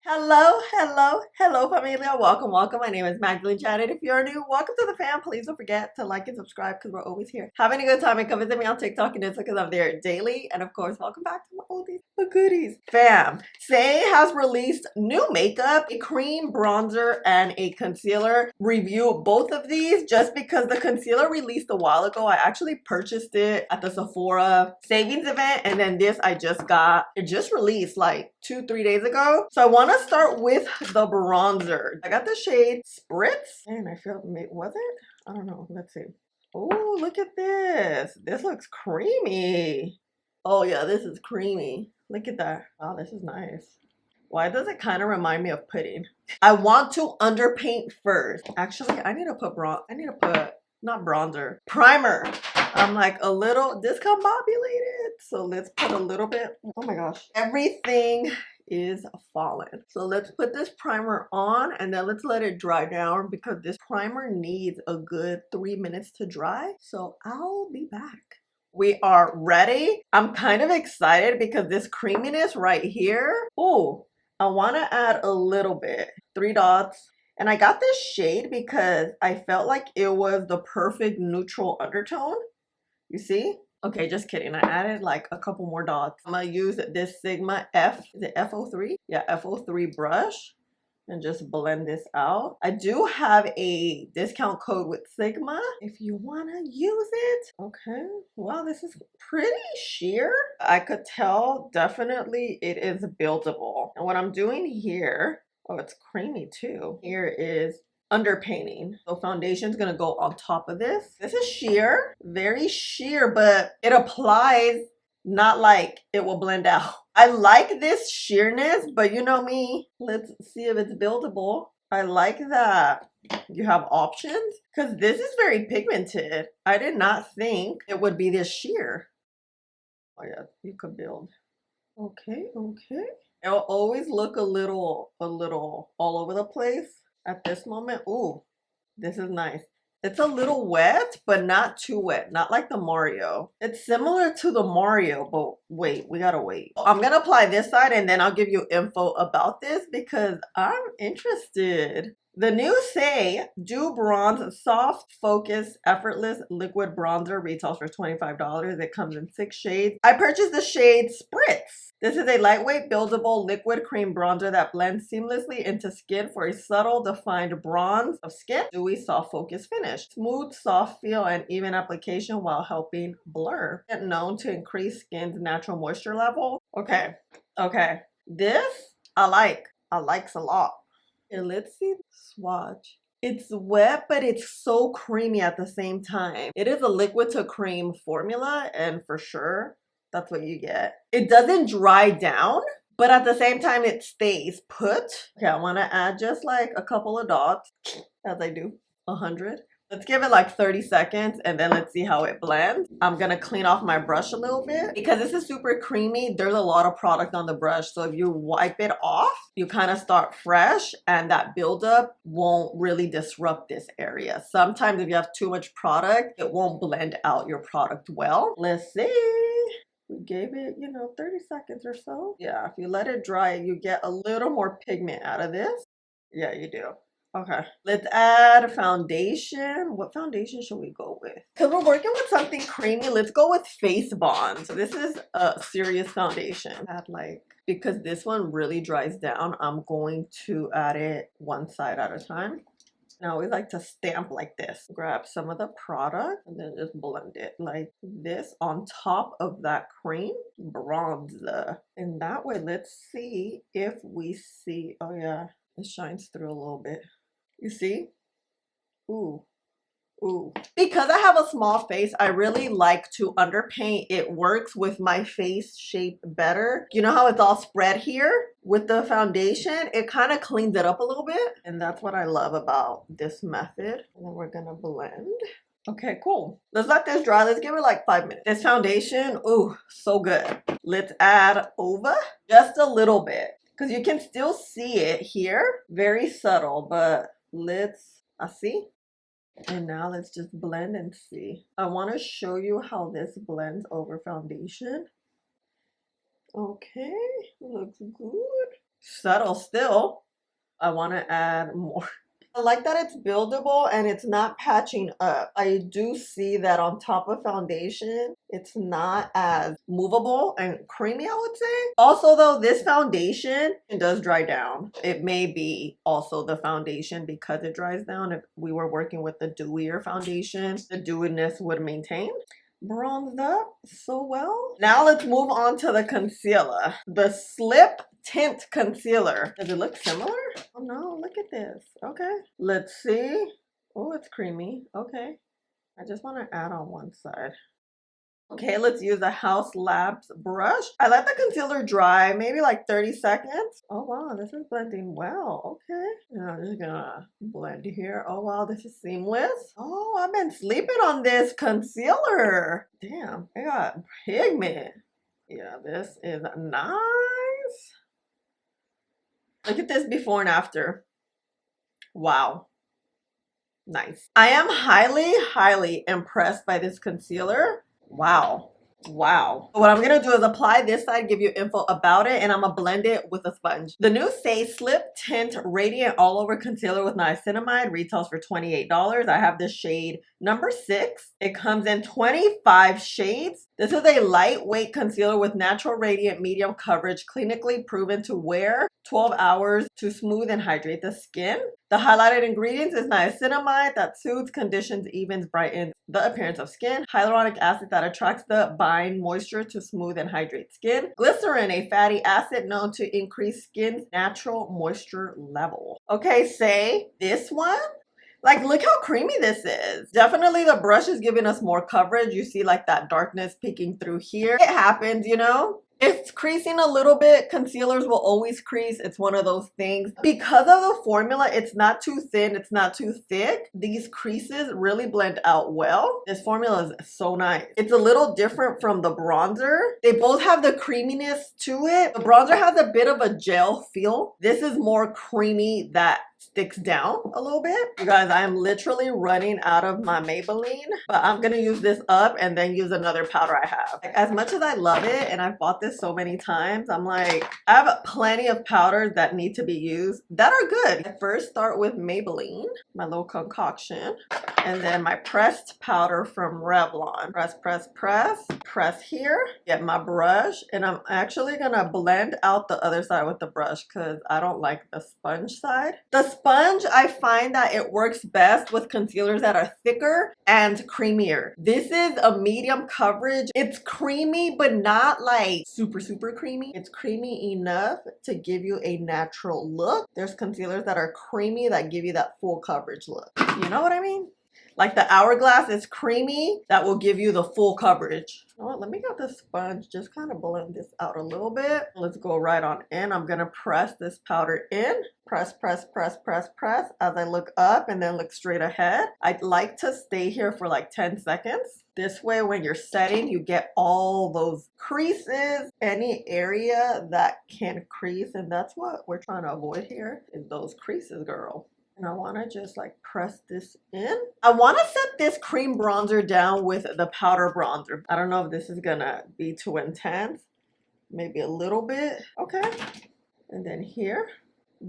Hello, familia. Welcome. My name is Magdalene Janet. If you're new, welcome to the fam. Please don't forget to like and subscribe because we're always here having a good time. And come visit me on TikTok and Insta because I'm there daily. And of course, welcome back to my oldies, the goodies. Fam, Saie has released new makeup, a cream bronzer, and a concealer. Review both of these just because the concealer released a while ago. I actually purchased it at the Sephora savings event, and then this I just got. It just released like 2-3 days ago. So I want to start with the bronzer. I got the shade Spritz, and I feel, was it? I don't know. Let's see. Oh, look at this. This looks creamy. Oh yeah, this is creamy. Look at that. Oh, this is nice. Why does it kind of remind me of pudding? I want to underpaint first. Actually, I need to put not bronzer, primer. I'm like a little discombobulated. So let's put a little bit. Oh my gosh. Everything is falling. So let's put this primer on and then let's let it dry down because this primer needs a good 3 minutes to dry. So I'll be back. We are ready. I'm kind of excited because this creaminess right here. Oh, I want to add a little bit. 3 dots. And I got this shade because I felt like it was the perfect neutral undertone. You see? Okay, just kidding. I added like a couple more dots. I'm gonna use this Sigma is it F03? Yeah, F03 brush and just blend this out. I do have a discount code with Sigma if you wanna use it. Okay, wow, this is pretty sheer. I could tell definitely it is buildable. And what I'm doing here, oh, it's creamy too. Here is underpainting. So foundation's gonna go on top of this. This is sheer, very sheer, but it applies not like it will blend out. I like this sheerness, but you know me, let's see if it's buildable. I like that you have options because this is very pigmented. I did not think it would be this sheer. Oh yeah, you could build. Okay. It'll always look a little all over the place at this moment. Ooh, this is nice. It's a little wet, but not too wet. Not like the Mario. It's similar to the Mario, but wait, we gotta wait. I'm gonna apply this side and then I'll give you info about this because I'm interested. The new Saie Dew Bronze Soft Focus Effortless Liquid Bronzer retails for $25. It comes in 6 shades. I purchased the shade Spritz. This is a lightweight buildable liquid cream bronzer that blends seamlessly into skin for a subtle defined bronze of skin, dewy soft focus finish. Smooth, soft feel and even application while helping blur. Known to increase skin's natural moisture level. Okay. This I like. I likes a lot. Here, let's see the swatch. It's wet, but it's so creamy at the same time. It is a liquid to cream formula, and for sure, that's what you get. It doesn't dry down, but at the same time, it stays put. Okay, I want to add just like a couple of dots, as I do, 100. Let's give it like 30 seconds and then let's see how it blends. I'm gonna clean off my brush a little bit because this is super creamy. There's a lot of product on the brush. So if you wipe it off, you kind of start fresh and that buildup won't really disrupt this area. Sometimes if you have too much product, it won't blend out your product well. Let's see. We gave it, 30 seconds or so. Yeah, if you let it dry, you get a little more pigment out of this. Yeah, you do. Okay, let's add foundation. What foundation should we go with? Because we're working with something creamy, let's go with Face Bond. So this is a serious foundation. Because this one really dries down, I'm going to add it one side at a time. And I always like to stamp like this. Grab some of the product and then just blend it like this on top of that cream bronzer. And that way, let's see if we see, oh yeah, it shines through a little bit. You see? Ooh. Because I have a small face, I really like to underpaint. It works with my face shape better. You know how it's all spread here? With the foundation, it kind of cleans it up a little bit. And that's what I love about this method. And then we're gonna blend. Okay, cool. Let's let this dry. Let's give it like 5 minutes. This foundation, ooh, so good. Let's add over just a little bit because you can still see it here. Very subtle, but I see. And now let's just blend and see. I want to show you how this blends over foundation. Okay, looks good. subtle still. I want to add more. I like that it's buildable and it's not patching up. I do see that on top of foundation, it's not as movable and creamy, I would say. Also though, this foundation, it does dry down. It may be also the foundation because it dries down. If we were working with the dewier foundation, the dewiness would maintain. Bronzed up so well. Now let's move on to the concealer. The Slip Tint Concealer. Does it look similar? Oh no, look at this. Okay. Let's see. Oh, it's creamy. Okay. I just want to add on one side. Okay, let's use a House Labs brush. I let the concealer dry, maybe like 30 seconds. Oh wow, this is blending well. Okay. And I'm just gonna blend here. Oh wow, this is seamless. Oh, I've been sleeping on this concealer. Damn, I got pigment. Yeah, this is nice. Look at this before and after. Wow. Nice. I am highly impressed by this concealer. Wow. Wow. What I'm gonna do is apply this side, give you info about it, and I'm gonna blend it with a sponge. The new Saie Slip Tint Radiant All Over Concealer with Niacinamide retails for $28. I have the shade number 6. It comes in 25 shades. This is a lightweight concealer with natural radiant medium coverage, clinically proven to wear 12 hours to smooth and hydrate the skin. The highlighted ingredients is niacinamide that soothes, conditions, evens, brightens the appearance of skin. Hyaluronic acid that attracts the bind moisture to smooth and hydrate skin. Glycerin, a fatty acid known to increase skin's natural moisture level. Okay, say this one. Like, look how creamy this is. Definitely the brush is giving us more coverage. You see like that darkness peeking through here. It happens, you know? It's creasing a little bit. Concealers will always crease. It's one of those things. Because of the formula, it's not too thin, it's not too thick. These creases really blend out well. This formula is so nice. It's a little different from the bronzer. They both have the creaminess to it. The bronzer has a bit of a gel feel. This is more creamy that sticks down a little bit. You guys, I am literally running out of my Maybelline, but I'm gonna use this up and then use another powder I have. Like, as much as I love it and I've bought this so many times, I'm like, I have plenty of powders that need to be used that are good. I first start with Maybelline, my little concoction, and then my pressed powder from Revlon. Press here, get my brush, and I'm actually gonna blend out the other side with the brush because I don't like the sponge side. The sponge, I find that it works best with concealers that are thicker and creamier. This is a medium coverage. It's creamy, but not like super creamy. It's creamy enough to give you a natural look. There's concealers that are creamy that give you that full coverage look. You know what I mean? Like the Hourglass is creamy, that will give you the full coverage. You know what, let me get the sponge, just kind of blend this out a little bit. Let's go right on in. I'm gonna press this powder in. Press as I look up and then look straight ahead. I'd like to stay here for like 10 seconds. This way, when you're setting, you get all those creases, any area that can crease, and that's what we're trying to avoid here, is those creases, girl. And I want to just like press this in. I want to set this cream bronzer down with the powder bronzer. I don't know if this is gonna be too intense. Maybe a little bit. Okay. And then here,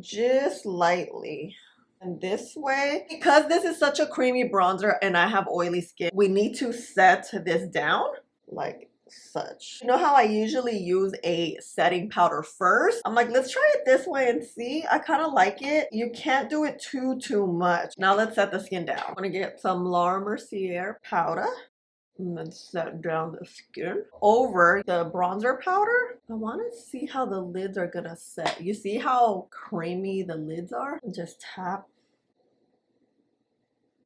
just lightly. And this way, because this is such a creamy bronzer and I have oily skin, we need to set this down like such. You know how I usually use a setting powder first? I'm like, let's try it this way and see. I kind of like it. You can't do it too much. Now let's set the skin down. I'm gonna get some Laura Mercier powder and then set down the skin over the bronzer powder. I want to see how the lids are gonna set. You see how creamy the lids are? Just tap.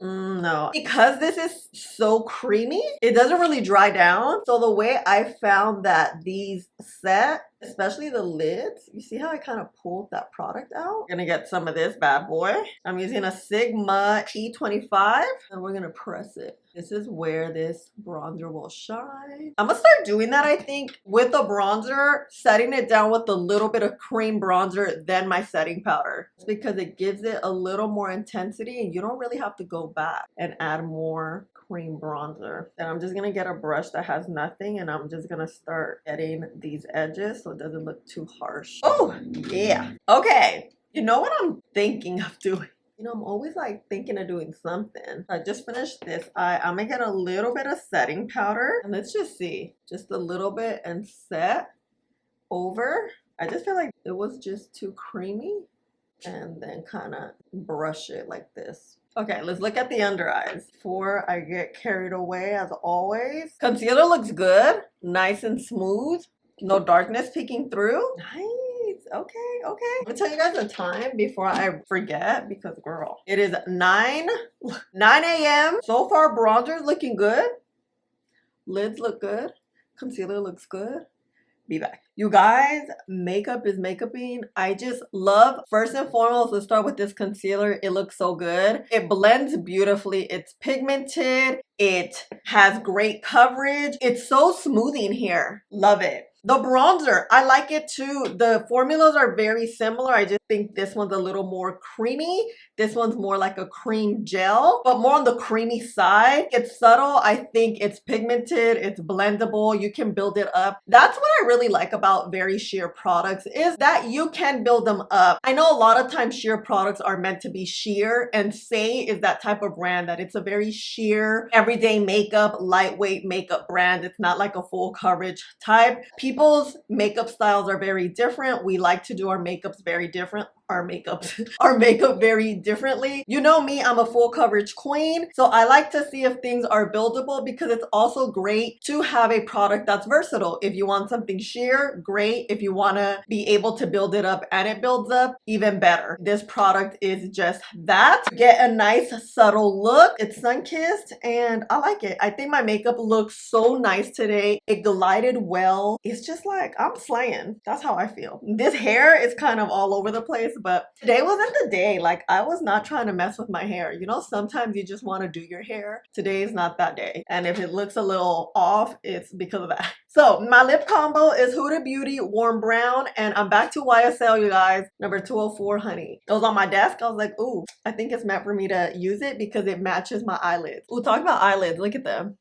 No, because this is so creamy, it doesn't really dry down. So the way I found that these set, especially the lids, you see how I kind of pulled that product out? We're gonna get some of this bad boy. I'm using a Sigma E25 and we're gonna press it. This is where this bronzer will shine. I'm gonna start doing that, I think, with the bronzer, setting it down with a little bit of cream bronzer, then my setting powder. It's because it gives it a little more intensity and you don't really have to go back and add more cream bronzer. And I'm just gonna get a brush that has nothing and I'm just gonna start getting these edges so so it doesn't look too harsh. Oh, yeah. Okay. You know what I'm thinking of doing? You know, I'm always like thinking of doing something. I just finished this. I'm gonna get a little bit of setting powder. And let's just see. Just a little bit and set over. I just feel like it was just too creamy. And then kind of brush it like this. Okay, let's look at the under eyes before I get carried away as always. Concealer looks good. Nice and smooth. No darkness peeking through. Nice. Okay, okay. I'm gonna tell you guys the time before I forget because girl, it is 9 a.m. So far, bronzer's looking good. Lids look good. Concealer looks good. Be back. You guys, makeup is makeuping. I just love, first and foremost, let's start with this concealer. It looks so good. It blends beautifully. It's pigmented. It has great coverage. It's so smoothing here. Love it. The bronzer, I like it too. The formulas are very similar. I just think this one's a little more creamy. This one's more like a cream gel, but more on the creamy side. It's subtle. I think it's pigmented. It's blendable. You can build it up. That's what I really like about very sheer products is that you can build them up. I know a lot of times sheer products are meant to be sheer, and Saie is that type of brand that it's a very sheer, everyday makeup, lightweight makeup brand. It's not like a full coverage type. People's makeup styles are very different. We like to do our makeups very different. Our makeup very differently. You know me, I'm a full coverage queen. So I like to see if things are buildable because it's also great to have a product that's versatile. If you want something sheer, great. If you want to be able to build it up and it builds up, even better. This product is just that. Get a nice subtle look. It's sun-kissed and I like it. I think my makeup looks so nice today. It glided well. It's just like, I'm slaying. That's how I feel. This hair is kind of all over the place, but today wasn't the day. Like, I was not trying to mess with my hair. You know, sometimes you just want to do your hair. Today is not that day. And if it looks a little off, it's because of that. So my lip combo is Huda Beauty Warm Brown, and I'm back to YSL, you guys, number 204 Honey. It was on my desk. I was like, ooh, I think it's meant for me to use it because it matches my eyelids. Ooh, talk about eyelids. Look at them.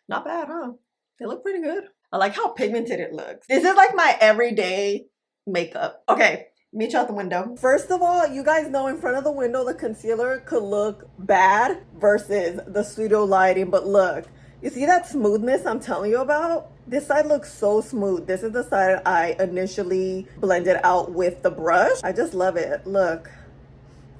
Not bad, huh? They look pretty good. I like how pigmented it looks. This is like my everyday makeup. Okay. Meet you out the window. First of all, you guys know in front of the window, the concealer could look bad versus the studio lighting. But look, you see that smoothness I'm telling you about? This side looks so smooth. This is the side I initially blended out with the brush. I just love it. Look,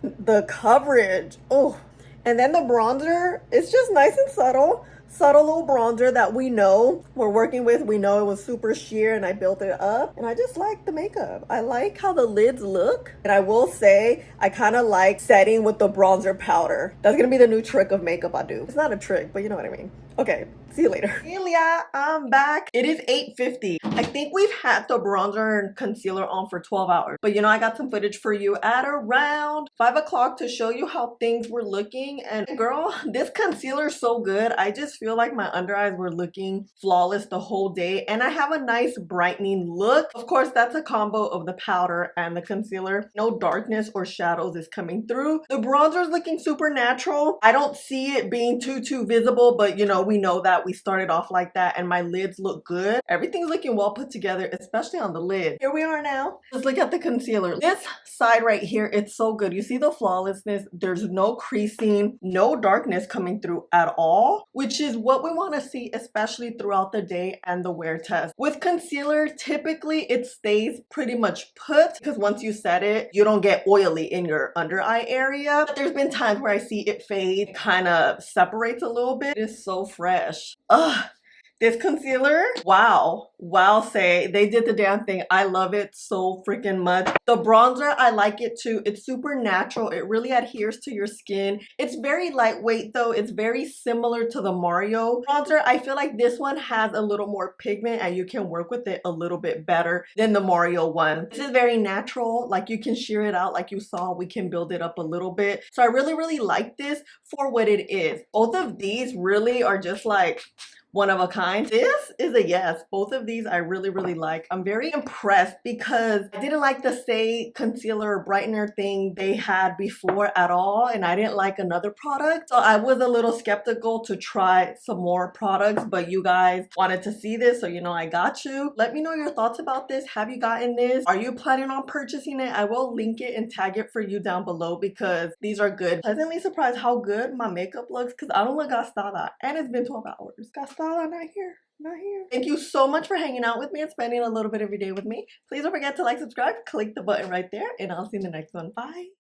the coverage. Oh, and then the bronzer, it's just nice and subtle. Subtle little bronzer that we know we're working with. We know it was super sheer and I built it up. And I just like the makeup. I like how the lids look. And I will say, I kind of like setting with the bronzer powder. That's going to be the new trick of makeup I do. It's not a trick, but you know what I mean. Okay, see you later. Familia, I'm back. It is 8:50. I think we've had the bronzer and concealer on for 12 hours. But you know, I got some footage for you at around 5 o'clock to show you how things were looking. And girl, this concealer is so good. I just feel like my under eyes were looking flawless the whole day. And I have a nice brightening look. Of course, that's a combo of the powder and the concealer. No darkness or shadows is coming through. The bronzer is looking super natural. I don't see it being too visible, but you know, we know that we started off like that and my lids look good. Everything's looking well put together, especially on the lid. Here we are now. Let's look at the concealer. This side right here, it's so good. You see the flawlessness. There's no creasing, no darkness coming through at all, which is what we want to see, especially throughout the day and the wear test. With concealer, typically it stays pretty much put because once you set it, you don't get oily in your under eye area. But there's been times where I see it fade, kind of separates a little bit. It is so fresh. Ugh. This concealer, wow, Saie, they did the damn thing. I love it so freaking much. The bronzer, I like it too. It's super natural. It really adheres to your skin. It's very lightweight though. It's very similar to the Mario bronzer. I feel like this one has a little more pigment and you can work with it a little bit better than the Mario one. This is very natural. Like you can sheer it out like you saw. We can build it up a little bit. So I really like this for what it is. Both of these really are just like one of a kind. This is a yes. Both of these I really like. I'm very impressed because I didn't like the Saie concealer brightener thing they had before at all, and I didn't like another product. So I was a little skeptical to try some more products, but you guys wanted to see this, so you know I got you. Let me know your thoughts about this. Have you gotten this? Are you planning on purchasing it? I will link it and tag it for you down below because these are good. Pleasantly surprised how good my makeup looks because I don't look gastada, and it's been 12 hours. Gastada, not here. Not here. Thank you so much for hanging out with me and spending a little bit of your day with me. Please don't forget to like, subscribe, click the button right there, and I'll see you in the next one. Bye.